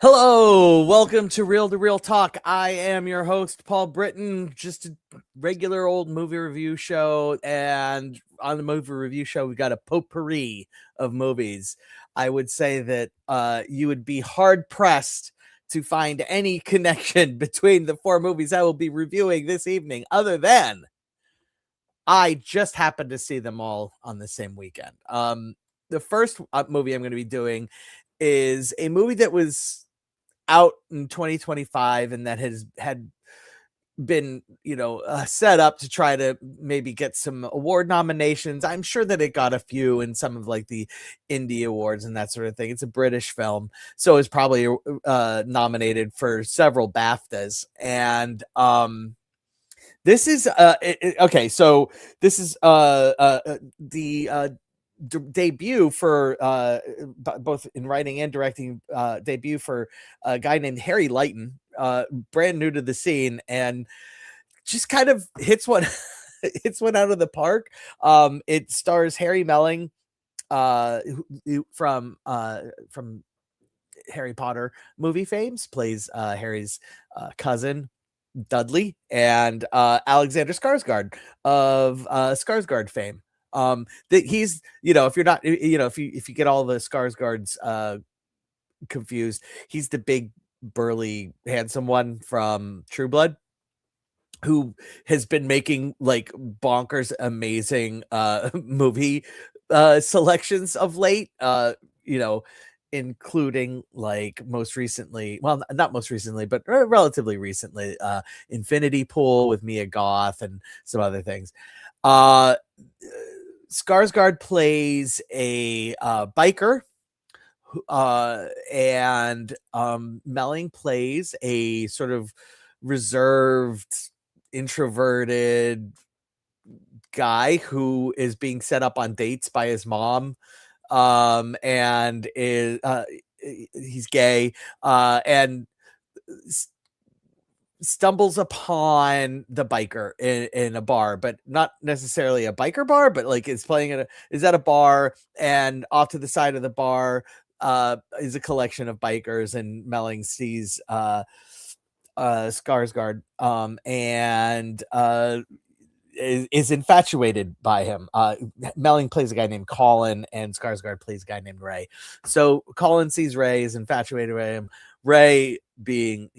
Hello, welcome to Real Talk. I am your host, Paul Britton, just a regular old movie review show. And on the movie review show, we got a potpourri of movies. I would say that you would be hard pressed to find any connection between the four movies I will be reviewing this evening, other than I just happened to see them all on the same weekend. The first movie I'm going to be doing is a movie that was out in 2025 and that had been set up to try to maybe get some award nominations. I'm sure that it got a few in some of like the indie awards and that sort of thing. It's a British film, so it's probably nominated for several BAFTAs. And this is okay, so this is the debut for both in writing and directing, debut for a guy named Harry Lighton, brand new to the scene, and just kind of hits one hits one out of the park. It stars Harry Melling, from Harry Potter movie fames, plays Harry's cousin Dudley, and Alexander Skarsgård of Skarsgård fame. That he's, if you're not, if you get all the Skarsgårds confused, he's the big burly handsome one from True Blood, who has been making like bonkers amazing movie selections of late, you know including like most recently, well, not most recently, but relatively recently, Infinity Pool with Mia Goth and some other things. uh Skarsgård plays a biker, and Melling plays a sort of reserved, introverted guy who is being set up on dates by his mom, and is he's gay, and stumbles upon the biker in a bar, but not necessarily a biker bar, but like is at a bar, and off to the side of the bar is a collection of bikers, and Melling sees Skarsgård, and is infatuated by him. Melling plays a guy named Colin, and Skarsgård plays a guy named Ray. So Colin sees Ray, is infatuated with him. Ray, being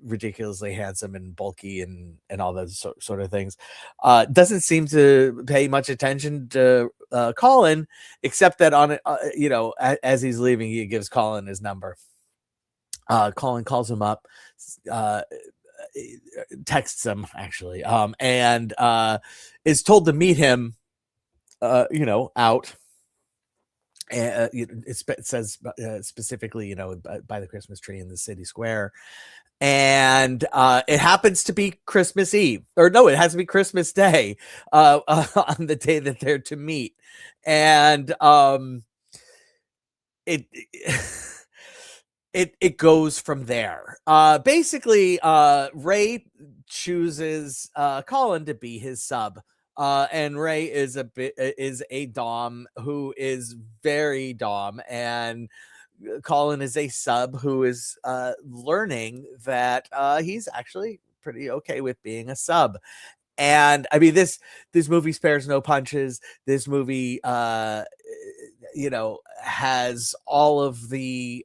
ridiculously handsome and bulky and all those sort of things, doesn't seem to pay much attention to Colin, except that on it, as he's leaving, he gives Colin his number. Colin calls him up, texts him actually, and is told to meet him out. It says specifically, by the Christmas tree in the city square, and it happens to be Christmas Eve, or no, it has to be Christmas Day, on the day that they're to meet, and it it goes from there. Basically, Ray chooses Colin to be his sub. And Ray is a dom who is very dom, and Colin is a sub who is learning that he's actually pretty okay with being a sub. And I mean, this movie spares no punches. This movie has all of the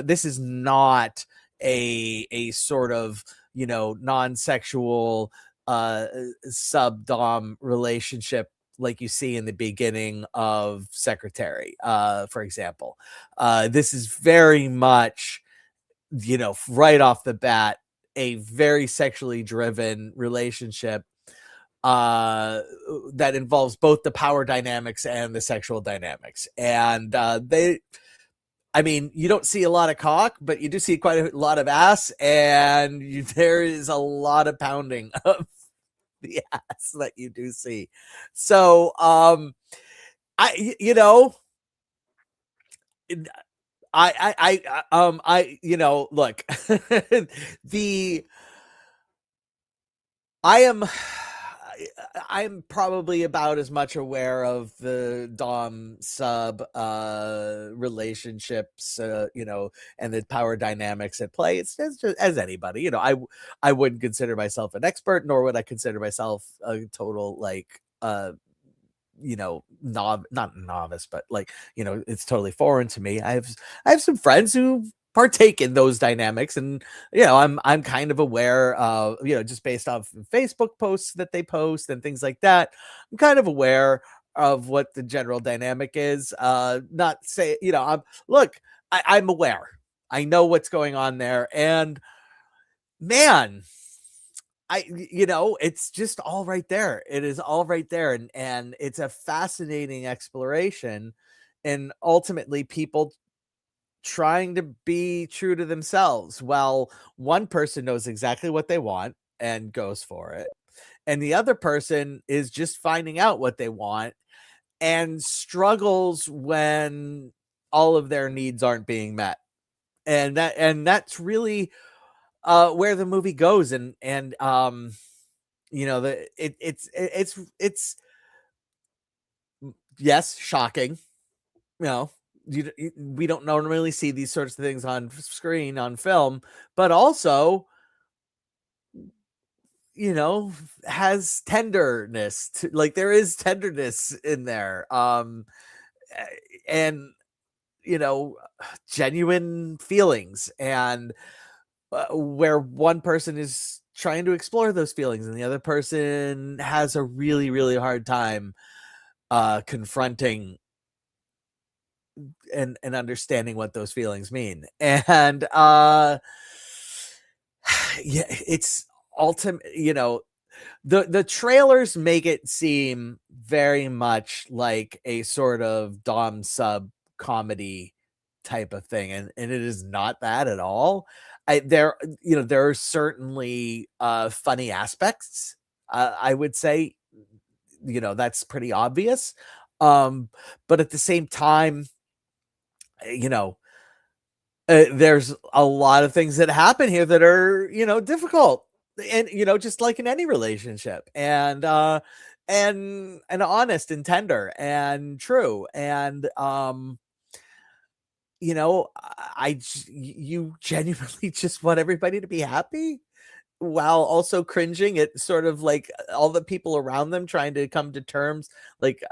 this is not a sort of non-sexual sub dom relationship like you see in the beginning of Secretary, for example. This is very much, right off the bat, a very sexually driven relationship that involves both the power dynamics and the sexual dynamics. And you don't see a lot of cock, but you do see quite a lot of ass, and there is a lot of pounding of the ass that you do see. So I look, the I am I'm probably about as much aware of the dom sub relationships, and the power dynamics at play. It's just as anybody. I wouldn't consider myself an expert, nor would I consider myself a total not novice, but it's totally foreign to me. I have some friends who partake in those dynamics, and I'm kind of aware of, just based off Facebook posts that they post and things like that. I'm kind of aware of what the general dynamic is. Not say, I'm aware. I know what's going on there, and man, it's just all right there. It is all right there. And it's a fascinating exploration, and ultimately people trying to be true to themselves. Well, one person knows exactly what they want and goes for it. And the other person is just finding out what they want and struggles when all of their needs aren't being met. And that's really where the movie goes. And it's yes, shocking. You know, we don't normally see these sorts of things on screen, on film, but also, has tenderness like there is tenderness in there. And you know, genuine feelings, and where one person is trying to explore those feelings and the other person has a really, really hard time confronting and understanding what those feelings mean. And yeah, it's ultimate, the trailers make it seem very much like a sort of dom sub comedy type of thing, and it is not that at all. There are certainly funny aspects. I would say, that's pretty obvious. But at the same time, you know, there's a lot of things that happen here that are, difficult, and just like in any relationship, and honest and tender and true. And you genuinely just want everybody to be happy, while also cringing at sort of like all the people around them trying to come to terms, like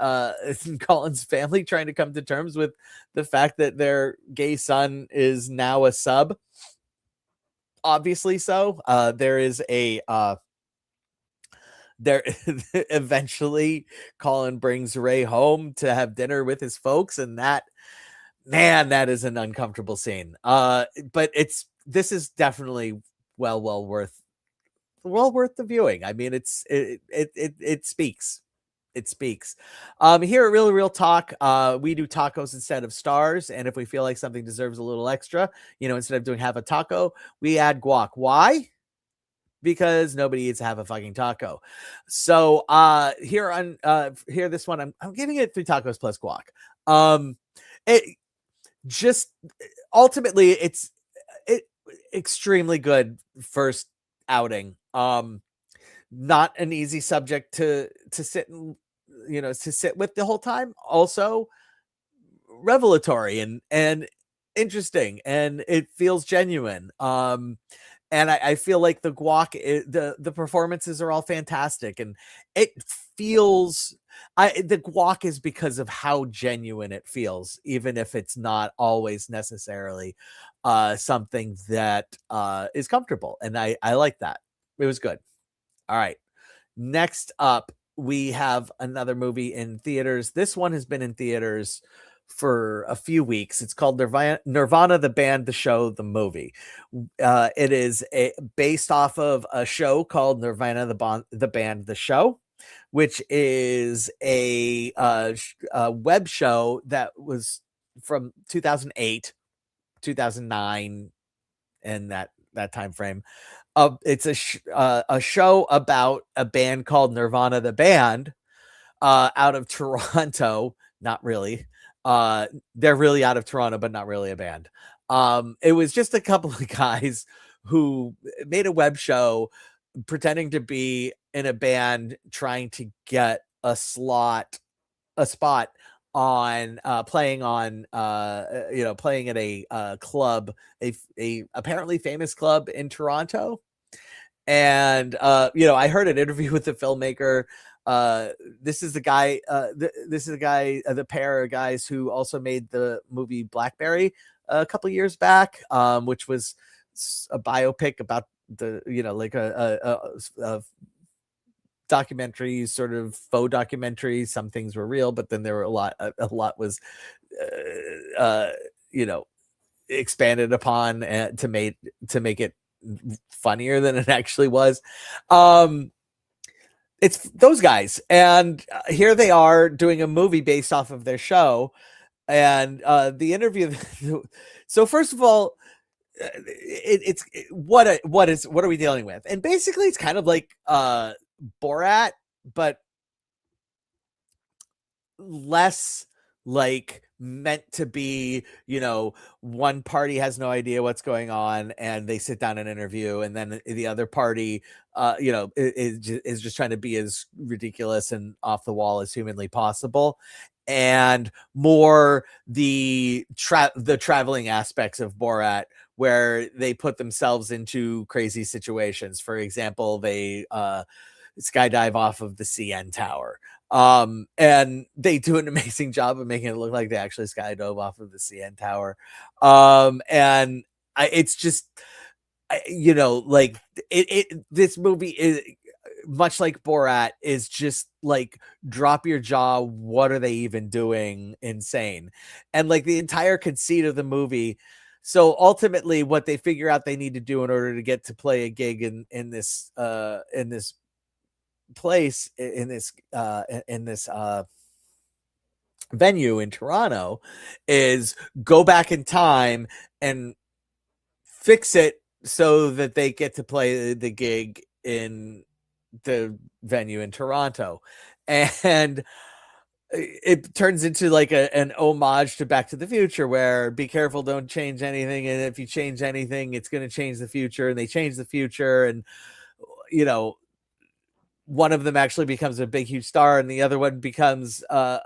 Colin's family trying to come to terms with the fact that their gay son is now a sub. Obviously so. There is a there eventually Colin brings Ray home to have dinner with his folks, and that is an uncomfortable scene. But this is definitely well worth the viewing. I mean, it speaks. It speaks. Here at Real Talk, we do tacos instead of stars, and if we feel like something deserves a little extra, instead of doing half a taco, we add guac. Why? Because nobody eats half a fucking taco. So here this one, I'm giving it 3 tacos plus guac. It just ultimately it extremely good first outing. Not an easy subject to sit and to sit with the whole time. Also revelatory and interesting, and it feels genuine. And I feel like the guac, the performances are all fantastic, and it feels. The guac is because of how genuine it feels, even if it's not always necessarily something that is comfortable, and I like that. It was good. All right. Next up, we have another movie in theaters. This one has been in theaters for a few weeks. It's called Nirvana, the band, the show, the movie. It is based off of a show called Nirvana, the band, the show, which is a web show that was from 2008, 2009, and that time frame. It's a show about a band called Nirvana, the band, out of Toronto. Not really. They're really out of Toronto, but not really a band. It was just a couple of guys who made a web show pretending to be in a band trying to get a spot on playing at a club, a apparently famous club in Toronto. And I heard an interview with the filmmaker. This is the guy. The pair of guys who also made the movie Blackberry a couple years back, which was a biopic about the like a documentary, sort of faux documentary. Some things were real, but then there were a lot was expanded upon to make it funnier than it actually was. It's those guys, and here they are doing a movie based off of their show. And the interview. So first of all, what are we dealing with? And basically, it's kind of like Borat, but less like meant to be, one party has no idea what's going on and they sit down and interview, and then the other party is just trying to be as ridiculous and off the wall as humanly possible, and more the traveling aspects of Borat, where they put themselves into crazy situations. For example, they skydive off of the CN Tower. And they do an amazing job of making it look like they actually skydove off of the CN Tower. And it's just, like this movie is much like Borat, is just like drop your jaw. What are they even doing? Insane. And like the entire conceit of the movie. So ultimately what they figure out they need to do in order to get to play a gig in this place, in this venue in Toronto, is go back in time and fix it so that they get to play the gig in the venue in Toronto. And it turns into like an homage to Back to the Future, where be careful, don't change anything, and if you change anything, it's going to change the future. And they change the future, and one of them actually becomes a big huge star, and the other one becomes has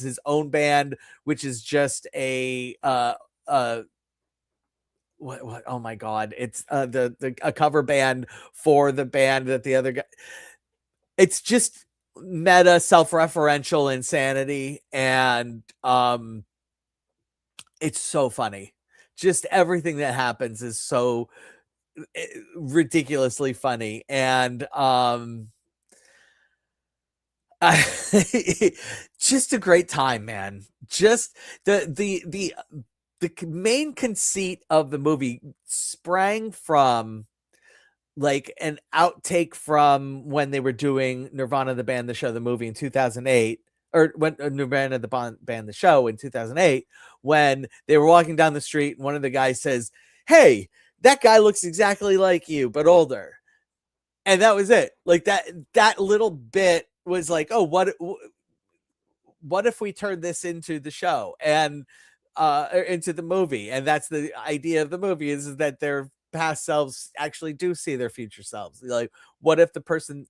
his own band, which is just a what oh my god, it's a cover band for the band that the other guy. It's just meta self-referential insanity, and it's so funny. Just everything that happens is so ridiculously funny. And just a great time, man. Just the main conceit of the movie sprang from like an outtake from when they were doing Nirvana the band, the show, the movie in 2008, or when Nirvana the band, the show in 2008, when they were walking down the street and one of the guys says, "Hey, that guy looks exactly like you, but older." And that was it. Like that little bit was like, oh, what if we turn this into the show and into the movie? And that's the idea of the movie, is that their past selves actually do see their future selves. Like, what if the person?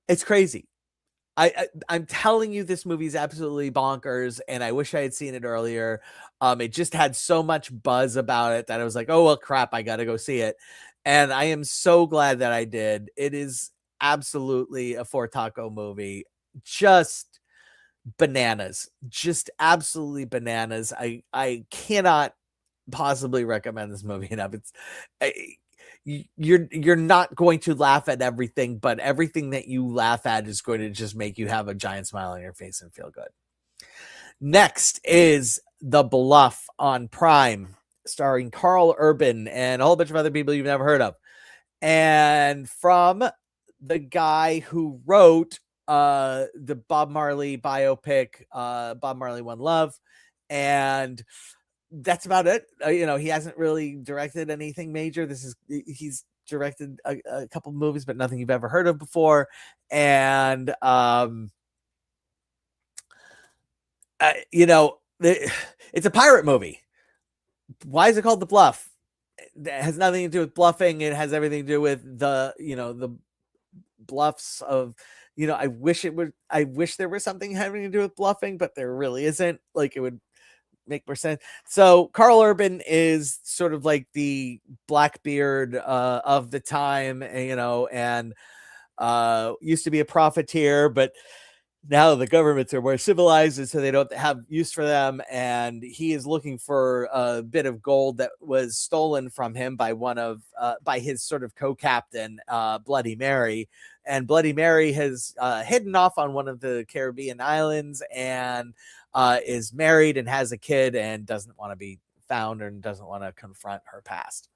It's crazy. I'm telling you, this movie is absolutely bonkers, and I wish I had seen it earlier. It just had so much buzz about it that I was like, oh well, crap, I gotta go see it. And I am so glad that I did. It is absolutely a Four Taco movie. Just bananas. Just absolutely bananas. I cannot possibly recommend this movie enough. It's you're not going to laugh at everything, but everything that you laugh at is going to just make you have a giant smile on your face and feel good. Next is The Bluff on Prime, starring Carl Urban and a whole bunch of other people you've never heard of, and from the guy who wrote the Bob Marley biopic, Bob Marley One Love. And that's about it. He hasn't really directed anything major. He's directed a couple movies, but nothing you've ever heard of before. And it's a pirate movie. Why is it called The Bluff? It has nothing to do with bluffing. It has everything to do with the bluffs of, I wish there was something having to do with bluffing, but there really isn't. Like, it would make more sense. So Carl Urban is sort of like the Blackbeard of the time, and used to be a profiteer, but now the governments are more civilized, and so they don't have use for them. And he is looking for a bit of gold that was stolen from him by by his sort of co-captain, Bloody Mary. And Bloody Mary has hidden off on one of the Caribbean islands, and is married and has a kid, and doesn't want to be found and doesn't want to confront her past.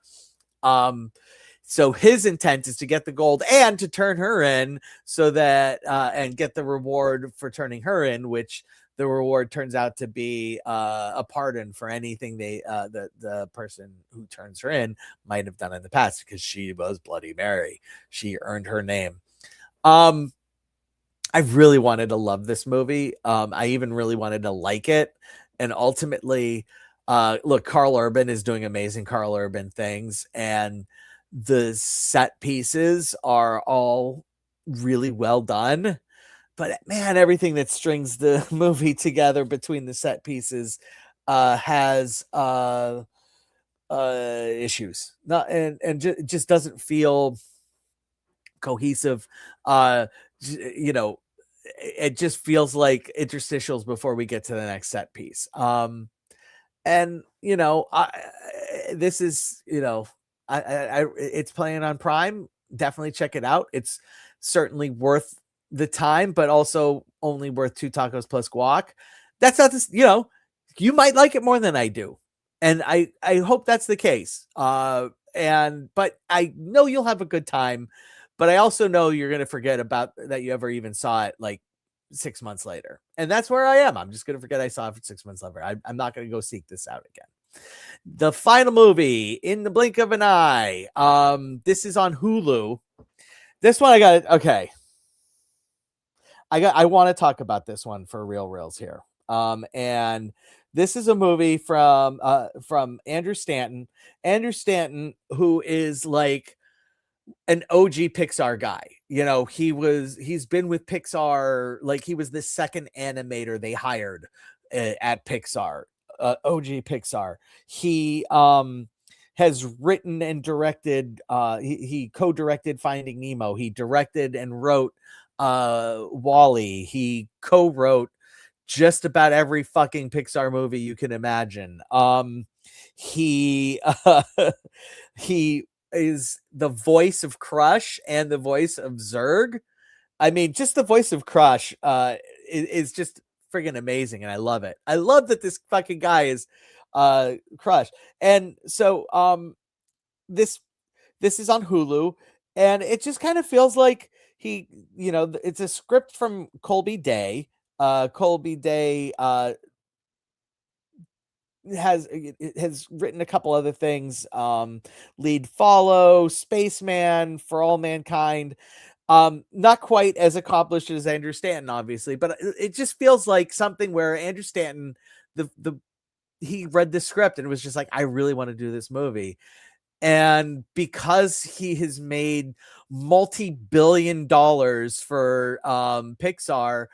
So his intent is to get the gold and to turn her in, so that and get the reward for turning her in, which the reward turns out to be a pardon for anything the person who turns her in might have done in the past, because she was Bloody Mary. She earned her name. I really wanted to love this movie. I even really wanted to like it. And ultimately, look, Carl Urban is doing amazing Carl Urban things, and the set pieces are all really well done. But man, everything that strings the movie together between the set pieces has issues. Not and just doesn't feel cohesive. It just feels like interstitials before we get to the next set piece. And this is, it's playing on Prime. Definitely check it out. It's certainly worth the time, but also only worth 2 tacos plus guac. That's not this, you might like it more than I do. And I hope that's the case. But I know you'll have a good time, but I also know you're going to forget about that you ever even saw it like 6 months later. And that's where I am. I'm just going to forget I saw it for 6 months later. I'm not going to go seek this out again. The final movie, In the Blink of an Eye. This is on Hulu. This one okay. I want to talk about this one for reals here. And this is a movie from Andrew Stanton. Andrew Stanton, who is like an OG Pixar guy. He's been with Pixar, like he was the second animator they hired at Pixar, OG Pixar. He has written and directed, he co-directed Finding Nemo. He directed and wrote Wall-E. He co-wrote just about every fucking Pixar movie you can imagine. He is the voice of Crush and the voice of Zurg. I mean, just the voice of Crush is just friggin' amazing, and I love it. I love that this fucking guy is Crush. And so this is on Hulu, and it just kind of feels like it's a script from Colby Day. Colby Day has written a couple other things, Lead Follow, Spaceman, For All Mankind. Not quite as accomplished as Andrew Stanton, obviously, but it just feels like something where Andrew Stanton, he read the script and was just like, I really want to do this movie. And because he has made multi-billion dollars for Pixar,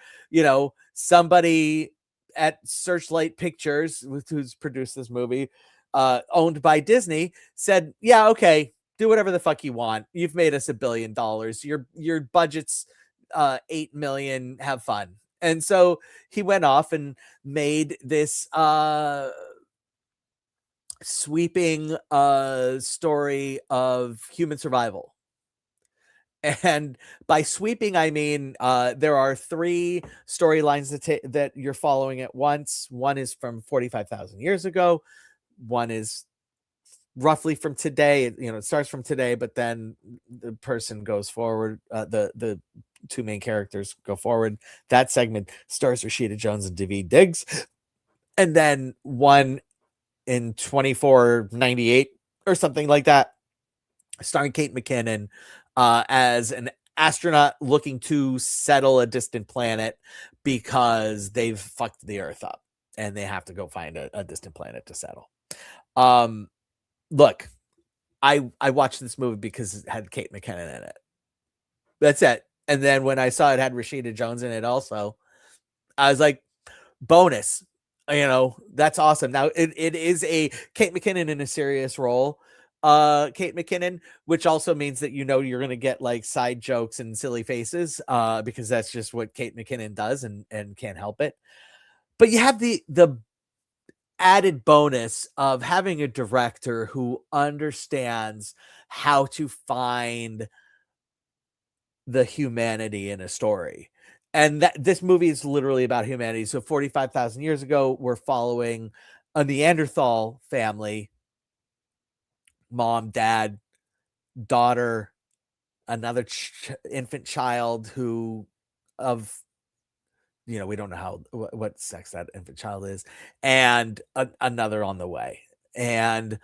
somebody at Searchlight Pictures, who's produced this movie, owned by Disney, said, yeah, okay, do whatever the fuck you want. You've made us $1 billion. Your budget's $8 million. Have fun. And so he went off and made this sweeping story of human survival. And by sweeping, I mean there are 3 storylines that you're following at once. One is from 45,000 years ago. One is roughly from today. It starts from today, but then the person goes forward. The 2 main characters go forward. That segment stars Rashida Jones and Daveed Diggs. And then one in 2498 or something like that, starring Kate McKinnon as an astronaut looking to settle a distant planet because they've fucked the Earth up and they have to go find a distant planet to settle. Look, I watched this movie because it had Kate McKinnon in it. That's it. And then when I saw it had Rashida Jones in it also, I was like, bonus. That's awesome. Now it is a Kate McKinnon in a serious role. Kate McKinnon, which also means that you're gonna get like side jokes and silly faces, because that's just what Kate McKinnon does and can't help it. But you have the added bonus of having a director who understands how to find the humanity in a story. And that this movie is literally about humanity. So 45,000 years ago, we're following a Neanderthal family, mom, dad, daughter, another infant child who of we don't know what sex that infant child is, and another on the way. And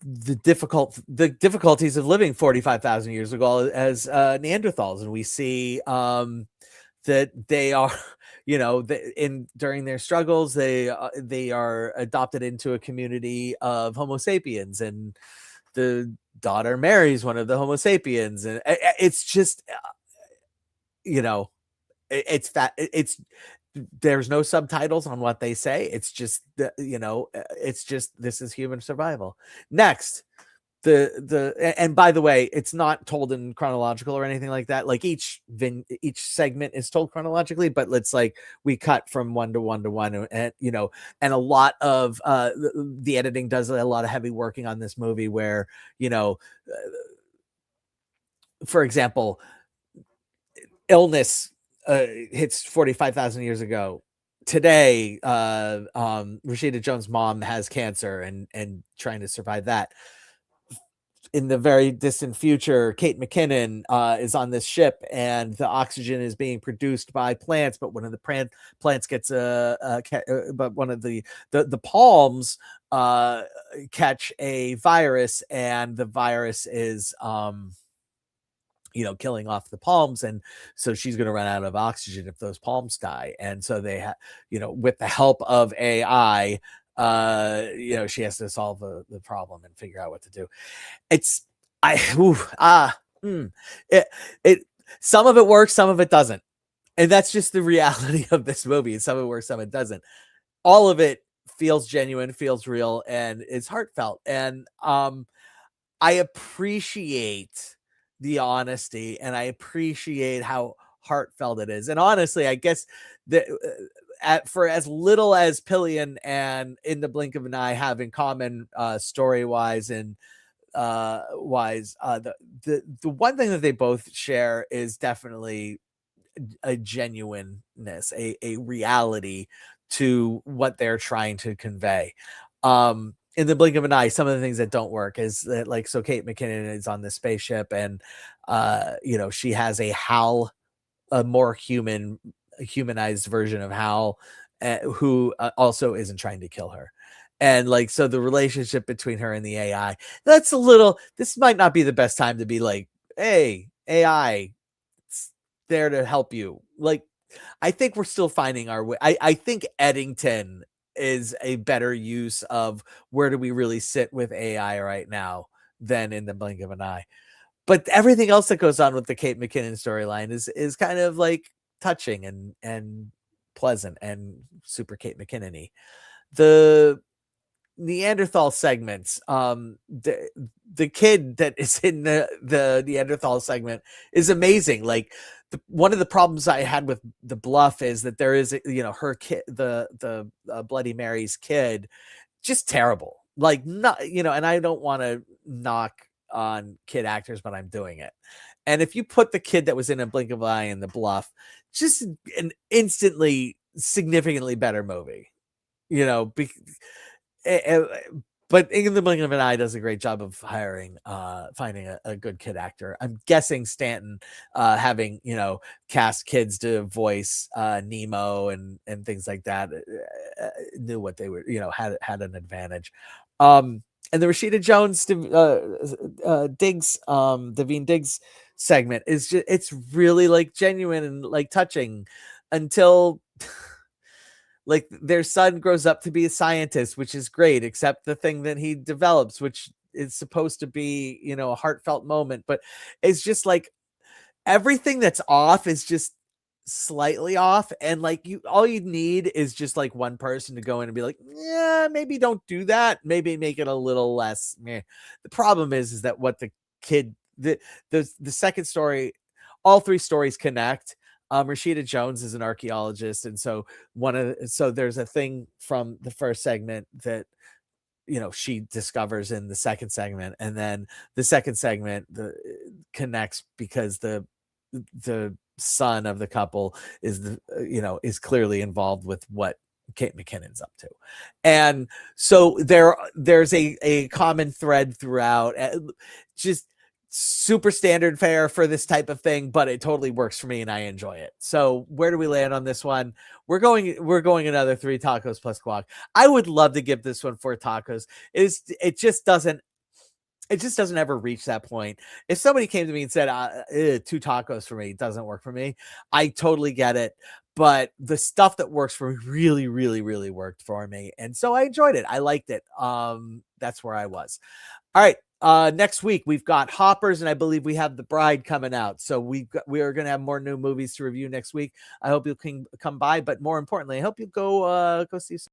the difficulties of living 45,000 years ago as Neanderthals, and we see that they are, during their struggles, they are adopted into a community of Homo sapiens, and the daughter marries one of the Homo sapiens, and it's just, it's that it's there's no subtitles on what they say. It's just it's just, this is human survival. Next, and by the way, it's not told in chronological or anything like that. Like each segment is told chronologically, but it's like we cut from one to one to one, and and a lot of the editing does a lot of heavy working on this movie, where for example, illness hits 45,000 years ago. Today, Rashida Jones' mom has cancer and trying to survive that. In the very distant future, Kate McKinnon is on this ship, and the oxygen is being produced by plants, but one of the plants gets but one of the palms catch a virus, and the virus is killing off the palms, and so she's going to run out of oxygen if those palms die. And so they have, with the help of AI, she has to solve the problem and figure out what to do. It's it some of it works, some of it doesn't, and that's just the reality of this movie. Some of it works, some of it doesn't. All of it feels genuine, feels real, and is heartfelt. And I appreciate the honesty, and I appreciate how heartfelt it is. And honestly, I guess that for as little as Pillion and In the Blink of an Eye have in common, story wise and wise, the one thing that they both share is definitely a genuineness, a reality to what they're trying to convey. In the blink of an eye, some of the things that don't work is that, like, so Kate McKinnon is on the spaceship, and she has a more humanized version of Hal, who also isn't trying to kill her. And like, so the relationship between her and the AI, this might not be the best time to be like, hey, AI, it's there to help you. Like, I think we're still finding our way. I think Eddington is a better use of where do we really sit with AI right now than In the Blink of an Eye. But everything else that goes on with the Kate McKinnon storyline is kind of like touching and pleasant and super Kate McKinnon-y. The Neanderthal segments, the kid that is in the Neanderthal segment is amazing. Like, one of the problems I had with the Bluff is that there is her kid, the Bloody Mary's kid, just terrible. Like, not, and I don't want to knock on kid actors, but I'm doing it. And if you put the kid that was in A Blink of an Eye in the Bluff, just an instantly significantly better movie, but In the Blink of an Eye does a great job of finding a good kid actor. I'm guessing Stanton, having cast kids to voice Nemo and things like that, knew what they were, had an advantage. And the Rashida Jones Diggs, Davine Diggs segment is just, it's really like genuine and like touching, until like their son grows up to be a scientist, which is great, except the thing that he develops, which is supposed to be, a heartfelt moment, but it's just like, everything that's off is just slightly off, and like all you need is just like one person to go in and be like, yeah, maybe don't do that, maybe make it a little less meh. The problem is that what the kid the second story, all three stories connect. Rashida Jones is an archaeologist, and so there's a thing from the first segment that she discovers in the second segment, and then the second segment connects because the son of the couple is clearly involved with what Kate McKinnon's up to. And so there's a common thread throughout, just super standard fare for this type of thing, but it totally works for me and I enjoy it. So where do we land on this one? We're going another 3 tacos plus guac. I would love to give this one 4 tacos. It just doesn't ever reach that point. If somebody came to me and said 2 tacos for me, it doesn't work for me, I totally get it. But the stuff that works for me really, really, really worked for me. And so I enjoyed it. I liked it. That's where I was. All right. Next week we've got Hoppers, and I believe we have The Bride coming out. So we are going to have more new movies to review next week. I hope you can come by, but more importantly, I hope you go see some